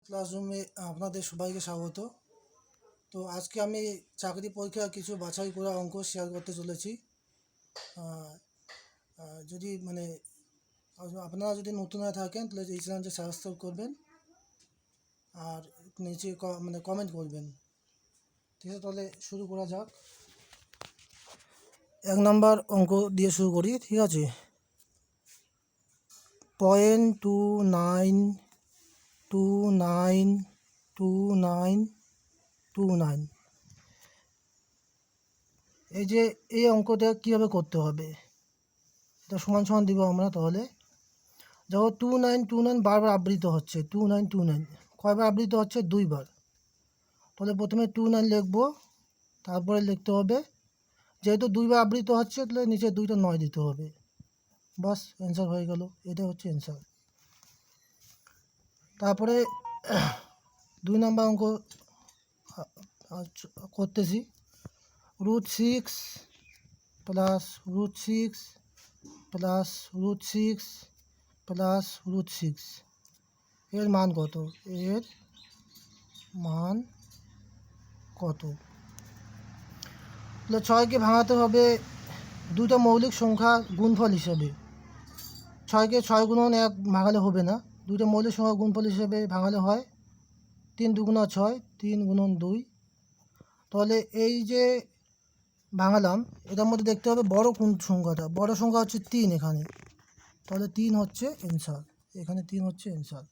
ক্লাসরুমে আপনাদের সবাইকে স্বাগত। তো আজকে আমি চাকরি পরীক্ষার কিছু বাছাই করা অঙ্ক শেয়ার করতে চলেছি। যদি আপনারা যদি নতুন হয়ে থাকেন তাহলে এই চ্যানেলটি সাবস্ক্রাইব করবেন আর নিচে কমেন্ট করবেন। ঠিক আছে, তাহলে শুরু করা যাক। 1 নম্বর অঙ্ক দিয়ে শুরু করি। ঠিক আছে, 0.29292929। এই অঙ্কটা কীভাবে করতে হবে, এটা সমান সমান দিব আমরা। তাহলে যখন 2929 বারবার আবৃত হচ্ছে, 2929 কয়বার আবৃত হচ্ছে? 2 বার। তাহলে প্রথমে 29 লিখব, তারপরে লিখতে হবে, যেহেতু 2 বার আবৃত হচ্ছে তাহলে নিচে 2টা 9 দিতে হবে। বাস, অ্যান্সার হয়ে গেল। এটা হচ্ছে অ্যান্সার। তারপরে 2 নম্বর অঙ্ক করতেছি। √6 প্লাস √6 প্লাস √6 প্লাস √6 এর মান কত? এর মান কত? তাহলে 6কে ভাঙাতে হবে দুটো মৌলিক সংখ্যা গুণফল হিসেবে। 6কে 6 গুণন 1 ভাঙালে হবে না, দুটো মৌলিক সংখ্যা গুণফল হিসেবে ভাঙালে হয় 3 × 2 = 6, 3 × 2। তাহলে এই যে ভাঙালাম এটার মধ্যে দেখতে হবে বড় কোন সংখ্যাটা। বড় সংখ্যা হচ্ছে 3 এখানে, তাহলে 3 হচ্ছে অ্যান্সার। এখানে 3 হচ্ছে অ্যান্সার।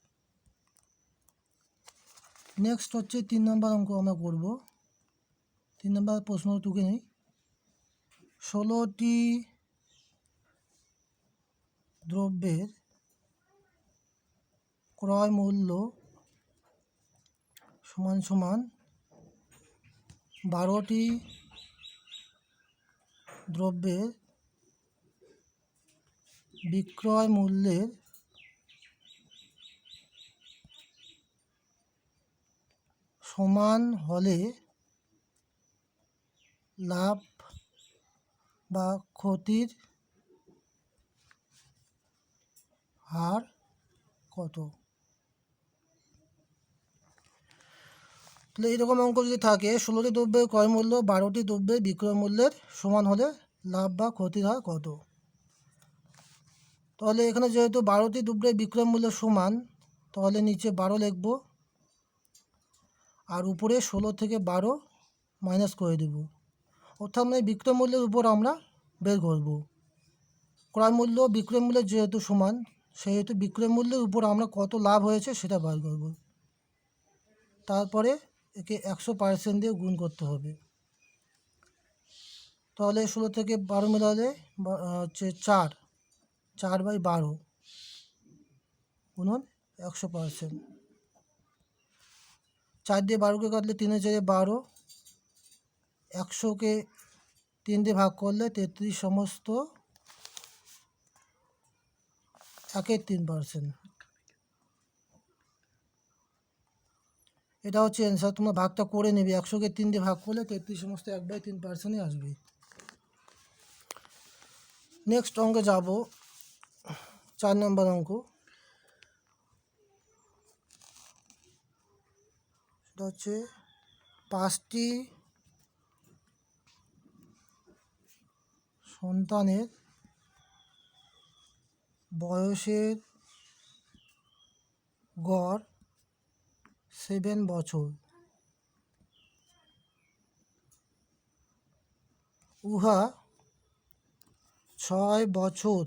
নেক্সট হচ্ছে 3 নম্বর অঙ্ক আমরা করব। 3 নম্বর প্রশ্ন টুকে নেই। 16টি দ্রব্যের ক্রয় মূল্য সমান সমান 12টি দ্রব্যের বিক্রয় মূল্যের সমান হলে লাভ বা ক্ষতির হার কত? তাহলে এইরকম অঙ্ক যদি থাকে, 16টি দ্রব্যের ক্রয় মূল্য 12টি দ্রব্যের বিক্রয় মূল্যের সমান হলে লাভ বা ক্ষতির হার কত? তাহলে এখানে যেহেতু 12টি দ্রব্যের বিক্রয় মূল্য সমান, তাহলে নিচে 12 লিখব আর উপরে 16 থেকে 12 মাইনাস করে দেব। অর্থাৎ বিক্রয় মূল্যের উপর আমরা বের করব। ক্রয় মূল্য বিক্রয় মূল্যের যেহেতু সমান, সেহেতু বিক্রয় মূল্যের উপর আমরা কত লাভ হয়েছে সেটা বার করব। তারপরে একে 100% দিয়ে গুণ করতে হবে। তাহলে 16 থেকে 12 মেলালে হচ্ছে 4/12 গুণন 100%। 4 দিয়ে 12কে কাটলে 3 4 12, 100কে 3 দিয়ে ভাগ করলে 33 সমস্ত 1/3%। এটা হচ্ছে অ্যান্সার। তোমরা ভাগটা করে নেবে, 100কে 3 দিয়ে ভাগ করলে 33 সমস্ত 1/3%ই আসবে। নেক্সট অঙ্কে যাব, 4 নম্বর অঙ্ক। সেটা হচ্ছে 5টি সন্তানের বয়সের গড় 7 বছর। উহা 6 বছর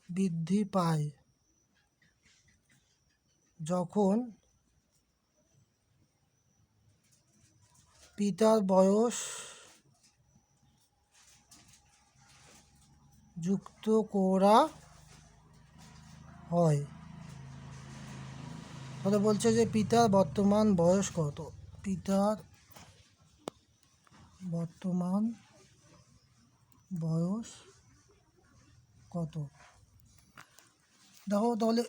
বৃদ্ধি পায় যখন পিতার বয়স যুক্ত করা হয়। তাহলে বলছে যে পিতার বর্তমান বয়স কত? পিতার বর্তমান বয়স কত? দেখো, তাহলে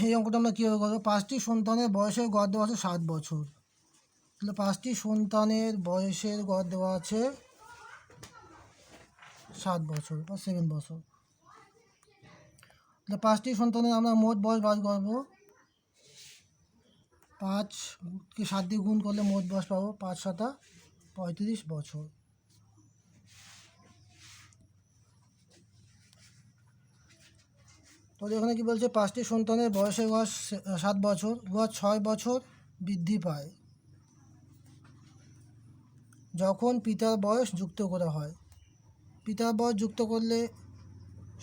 এই অঙ্কটা আমরা কীভাবে করবো? 5টি সন্তানের বয়সের গড় দেওয়া আছে 7 বছর। তাহলে 5টি সন্তানের বয়সের গড় দেওয়া আছে 7 বছর বা 7 বছর। তাহলে 5টি সন্তানের আমরা মোট বয়স বার করবো। 5কে 7 দিয়ে গুণ করলে মোট বয়স পাবো 5 7 35 বছর। তাহলে এখানে কি বলছে, 5টি সন্তানের বয়সের গড় 7 বছর, গড় 6 বছর বৃদ্ধি পায় যখন পিতার বয়স যুক্ত করা হয়। পিতার বয়স যুক্ত করলে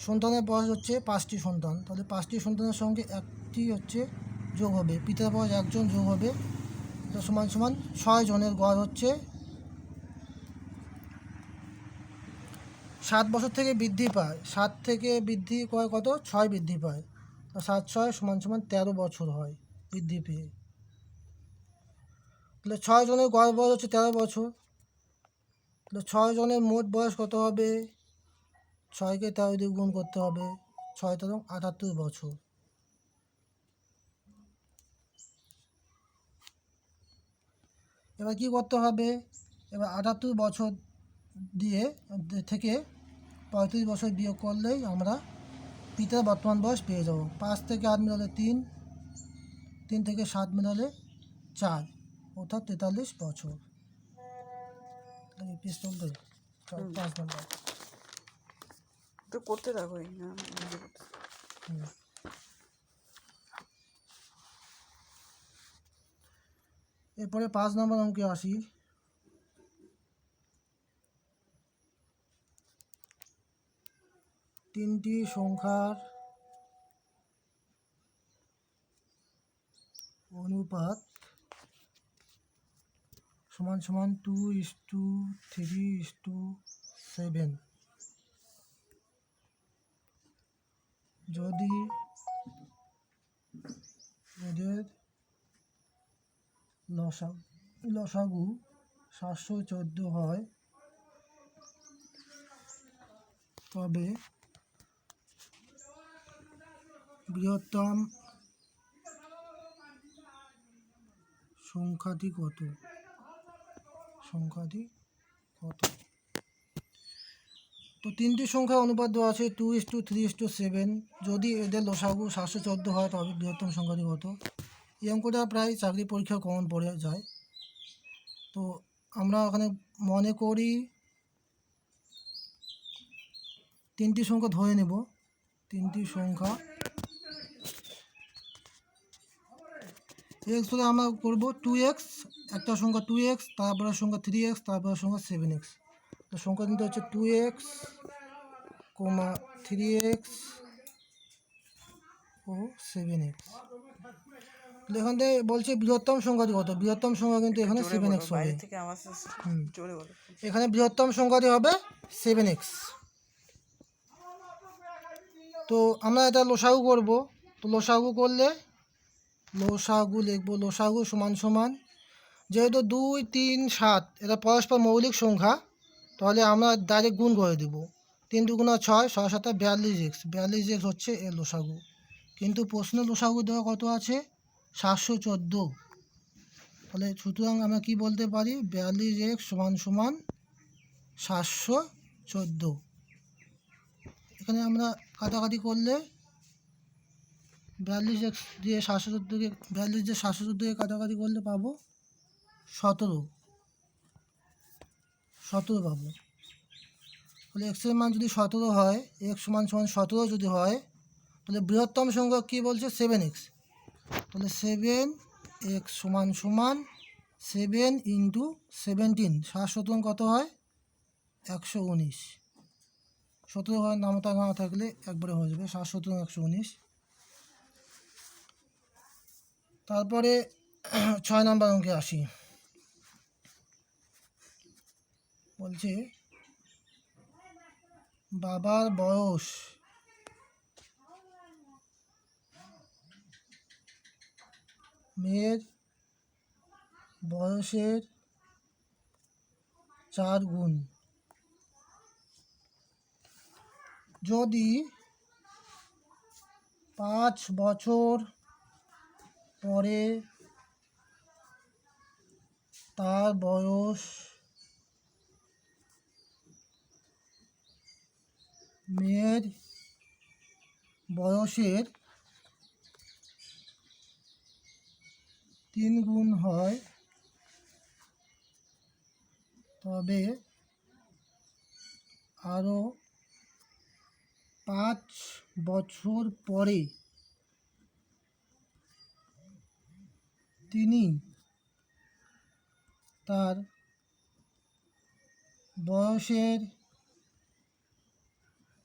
সন্তানের বয়স হচ্ছে 5টি সন্তান, তাহলে 5টি সন্তানের সঙ্গে একটি হচ্ছে যোগ হবে, পিতার বয়স 1 জন যোগ হবে, তো সমান সমান 6 জনের গড় হচ্ছে 7 বছর থেকে বৃদ্ধি পায়। 7 থেকে বৃদ্ধি করে কত, 6 বৃদ্ধি পায়, তো 7 6 সমান সমান 13 বছর হয় বৃদ্ধি পেয়ে। তাহলে 6 জনের গড় বয়স হচ্ছে 13 বছর, তাহলে 6 জনের মোট বয়স কত হবে, 6কে 13 দিয়ে গুণ করতে হবে, 6 13 78 বছর। এবার কি করতে হবে, এবার 78 বছর থেকে 35 বছর বিয়োগ করলেই আমরা পিতার বর্তমান বয়স পেয়ে যাব। 5 থেকে 8 মিলালে 3, 3 থেকে 7 মিলালে 4, অর্থাৎ 43 বছর। পিস্তল দে 5 নম্বর তো করতে থাকো না। এরপরে 5 নম্বর অঙ্কে আসি। তিনটি সংখ্যার অনুপাত সমান সমান 2:3:7। যদি এদের লসাগু 714 হয় তবে বৃহত্তম সংখ্যাটি কত? তো তিনটি সংখ্যার অনুপাত দেওয়া আছে 2:3:7। যদি এদের লসাগু 714 হয় তবে বৃহত্তম সংখ্যাটি কত? এই অঙ্কটা প্রায় চাকরি পরীক্ষা কমন পড়ে যায়। তো আমরা এখানে মনে করি তিনটি সংখ্যা ধরে নেব। তিনটি সংখ্যা এক্স হলে আমরা করবো 2x, একটা সংখ্যা 2x, তারপরে সংখ্যা 3x, তারপরে সংখ্যা 7x। তো সংখ্যা কিন্তু হচ্ছে 2x, 3x ও 7x। এখান থেকে বলছে বৃহত্তম সংখ্যাটি কত, বৃহত্তম সংখ্যা কিন্তু এখানে 7x হবে। এখানে বৃহত্তম সংখ্যাটি হবে 7x। তো আমরা এটা লসাগু করব। তো লসাগু করলে লসাগু লিখব, লসাগু সমান সমান, যেহেতু 2 3 7 এটা পরস্পর মৌলিক সংখ্যা, তাহলে আমরা ডাইরেক্ট গুণ করে দেব। 3 2 6, 6 7 42x, 42x হচ্ছে এর লসাগু। কিন্তু প্রশ্ন লসাগু দেওয়া কত আছে, 714। তাহলে সুতরাং আমরা কি বলতে পারি, 42x সমান সমান 714। এখানে আমরা কাটাকাটি করলে 42x দিয়ে 714কে 42 দিয়ে 714কে কাটাকাটি করলে পাবো 17 পাবো। তাহলে এক্সের মান যদি 17 হয়, x সমান সমান 17 যদি হয়, তাহলে বৃহত্তম সংখ্যা কী বলছে, 7x। তাহলে 7x সমান সমান 7 × 17, 7 কত হয়, 119। 17 হয় নামতা না থাকলে একবারে হয়ে যাবে, 7 119। তারপরে 6 নম্বর অঙ্কে আসি। বলছে বাবার বয়স মেয়ের বয়সের 4 গুণ। যদি 5 বছর পরে তার বয়স মেয়ের বয়সের 3 গুণ হয় তবে আরও 5 বছর পরে তিনি তার বয়সের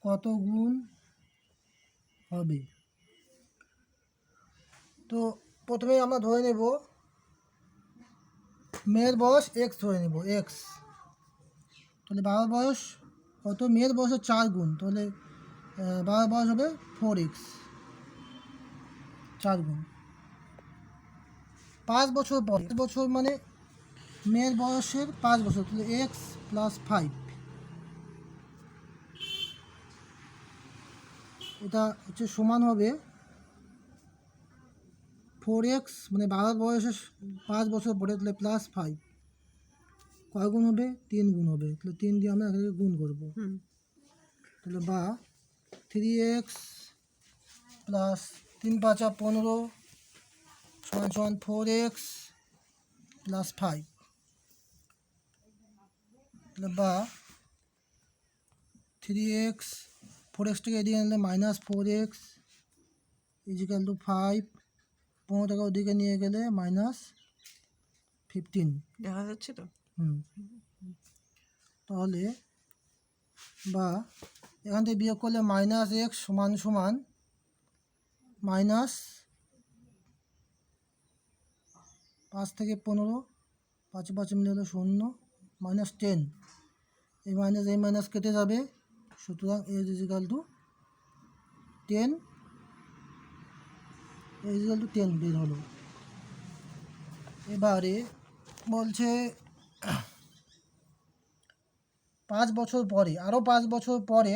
কত গুণ হবে। তো প্রথমে আমরা ধরে নেব মেয়ের বয়স এক্স ধরে নেব এক্স। তাহলে বাবার বয়স কত? মেয়ের বয়সের 4 গুণ, তাহলে বাবার বয়স হবে 4x, 4 গুণ। 5 বছর পর, 5 বছর মানে মেয়ের বয়সের 5 বছর, তাহলে এক্স প্লাস 5, এটা হচ্ছে সমান হবে 4x, মানে বাবার বয়সের 5 বছর পরে, তাহলে প্লাস 5 কয় গুণ হবে? 3 গুণ হবে। তাহলে 3 দিয়ে আমরা এখানে গুণ করবো, তাহলে বা 3x প্লাস 3 5 15 সমান সমান 4x প্লাস 5, তাহলে বা 3x 4xটাকে এদিকে আনলে মাইনাস 4x ইজিক্যাল টু 5, 15টাকে ওদিকে নিয়ে গেলে মাইনাস 15। দেখা যাচ্ছে তো? তাহলে বা এখান থেকে বিয়োগ করলে মাইনাস এক্স সমান সমান মাইনাস 5 থেকে 15, 5 5 মিলে হলো 0, মাইনাস 10, এই মাইনাস কেটে যাবে, সুতরাং as equal to 10, as equal to 10 বের হলো। এবারে বলছে 5 বছর পরে, আরও 5 বছর পরে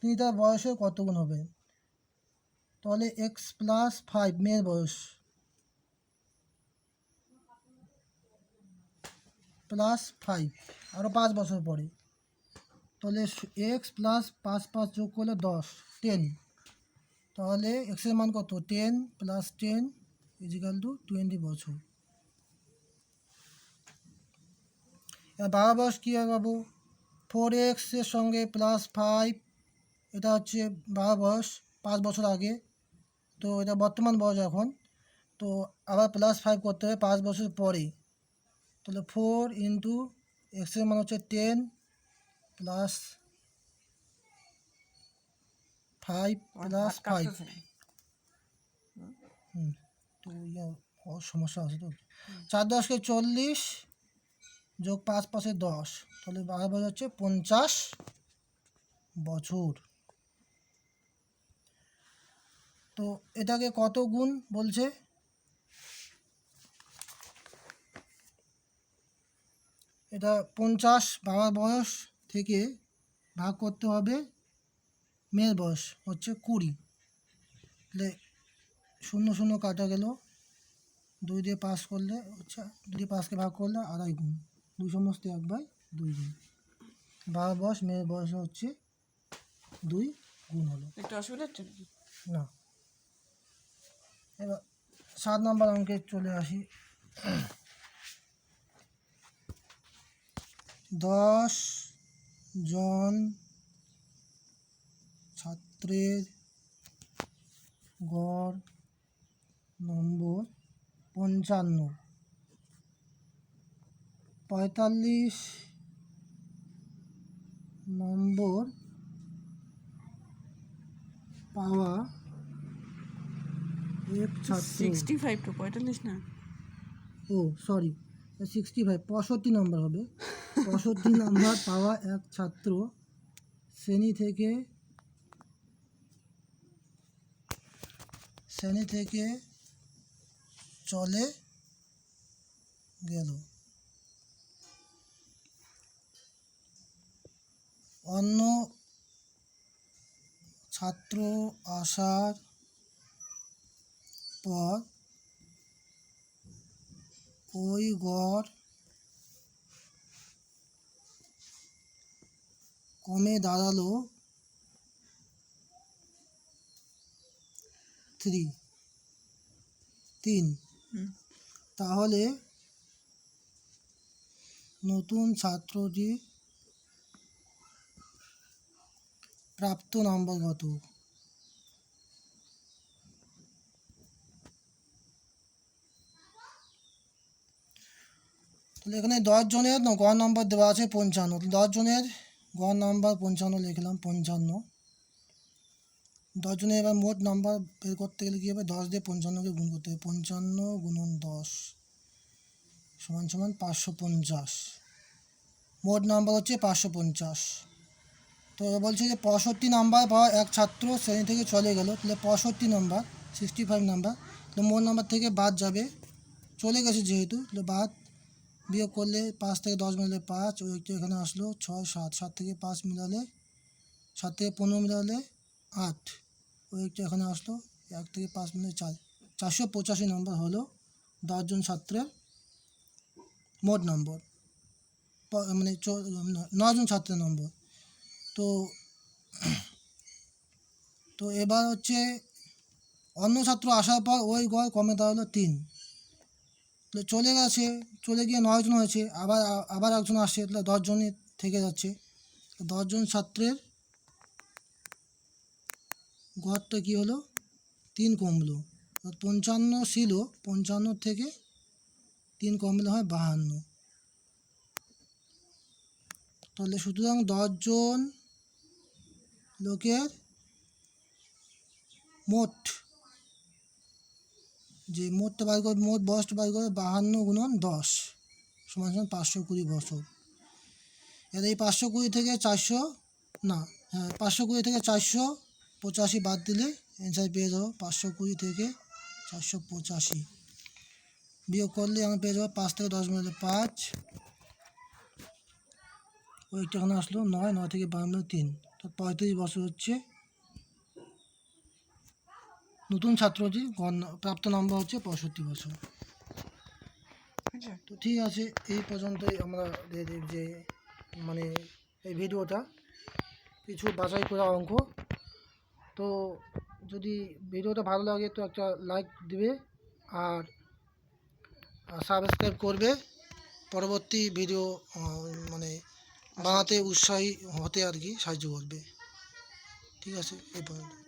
তিনি তার বয়সের কত গুণ হবে। তাহলে এক্স প্লাস 5 মেয়ের বয়স প্লাস 5 আরও 5 বছর পরে, তাহলে এক্স প্লাস 5 5 যোগ করলে 10, 10, তাহলে এক্সের মান কত? 10 প্লাস 10 ইজিক্যাল টু 20 বছর। এবার বাবার বয়স কীভাবে পাবো? 4x এর সঙ্গে প্লাস 5, এটা হচ্ছে বাবার বয়স 5 বছর আগে, তো এটা বর্তমান বয়স এখন, তো আবার প্লাস 5 করতে হবে 5 বছর পরে, তাহলে 4 ইন্টু এক্সের মান হচ্ছে 10 প্লাস 5 প্লাস 5, তো সমস্যা আছে তো। 4 10 কে 40 যোগ 5 5 10, তাহলে বাবার বয়স হচ্ছে 50 বছর। তো এটাকে কত গুণ বলছে? এটা 50 বাবার বয়স থেকে ভাগ করতে হবে মেয়ের বয়স হচ্ছে 20, তাহলে 0 0 কাটা গেল, 2 দিয়ে পাস করলে হচ্ছে 2 দিয়ে 5কে ভাগ করলে 2.5 গুণ, 2 সমস্ত 1/2 গুণ। বাবার বয়স মেয়ের বয়স হচ্ছে 2 গুণ হলো। একটু অসুবিধা হচ্ছে নাকি? না। এবার 7 নম্বর অঙ্কে চলে আসি। 10 জন ছাত্রের গড় নম্বর 55, 45 নম্বর পাওয়া এক ছাত্র, 65 তো 45 না? ও সরি 65, 65 নম্বর হবে, 65 নম্বর পাওয়া এক ছাত্র শ্রেণী থেকে চলে গেল। অন্য ছাত্র আসার পর ওই গড় কমে দাঁড়ালো 3 3 হুম। তাহলে নতুন ছাত্রটি প্রাপ্ত নাম্বার কত? তাহলে এখানে 10 জনের গড় নাম্বার দেওয়া আছে 55। 10 জনের গড় নাম্বার 55 লিখলাম, 55। 10 জনের এবার মোট নাম্বার বের করতে গেলে কী হবে? 10 দিয়ে 55কে গুণ করতে হবে। 55 গুণন 10 সমান সমান 550। মোট নাম্বার হচ্ছে 550। তো বলছে যে 65 নাম্বার পাওয়া এক ছাত্র শ্রেণী থেকে চলে গেল। তাহলে 65 নাম্বার 65 নাম্বার, তো মোট নাম্বার থেকে বাদ যাবে, চলে গেছে যেহেতু, তাহলে বাদ বিয়োগ করলে 5 থেকে 10 মিলালে 5, ওই একটু এখানে আসলো 6 7, 7 থেকে 5 মিলালে 7 থেকে 15 মিলালে 8, ওই একটু এখানে আসলো 1 থেকে 5 মিলালে 4, 485 নম্বর হলো 10 জন ছাত্রের মোট নম্বর, মানে 9 জন ছাত্রের নম্বর। তো তো এবার হচ্ছে অন্য ছাত্র আসার পর ওই গড় কমে দাঁড়ালো 3। তো চলে গেছে, চলে গিয়ে 9 জন হয়েছে, আবার একজন আসছে, তাহলে 10 জনই থেকে যাচ্ছে। 10 জন ছাত্রের গড়টা কী হলো? 3 কমলো। 55 ছিল, 55 থেকে 3 কমলে হয় 52। তাহলে সুতরাং 10 জন লোকের মোট যে মোটটা বার করে, মোট বয়সটা বার করে 52 গুণন 10 সমান সমান 520 বছর। এবার এই 520 থেকে 400, না, হ্যাঁ 520 থেকে 485 বাদ দিলে অ্যান্সার পেয়ে যাবো 520 থেকে 485 বিয়োগ করলে আমরা পেয়ে যাবো 5 থেকে 10 মিলালে 5, ওই একটা এখানে আসলো 9, 9 থেকে 52 3, তো 35 বছর হচ্ছে নতুন ছাত্রটি প্রাপ্ত নম্বর হচ্ছে 65 বছর। আচ্ছা। তো ঠিক আছে, এই পর্যন্তই আমরা যে মানে এই ভিডিওটা কিছু বাছাই করা অঙ্ক। তো যদি ভিডিওটা ভালো লাগে তো একটা লাইক দিবে আর সাবস্ক্রাইব করবে, পরবর্তী ভিডিও মানে বানাতে উৎসাহী হতে আর কি সাহায্য করবে। ঠিক আছে, এই পর্যন্ত।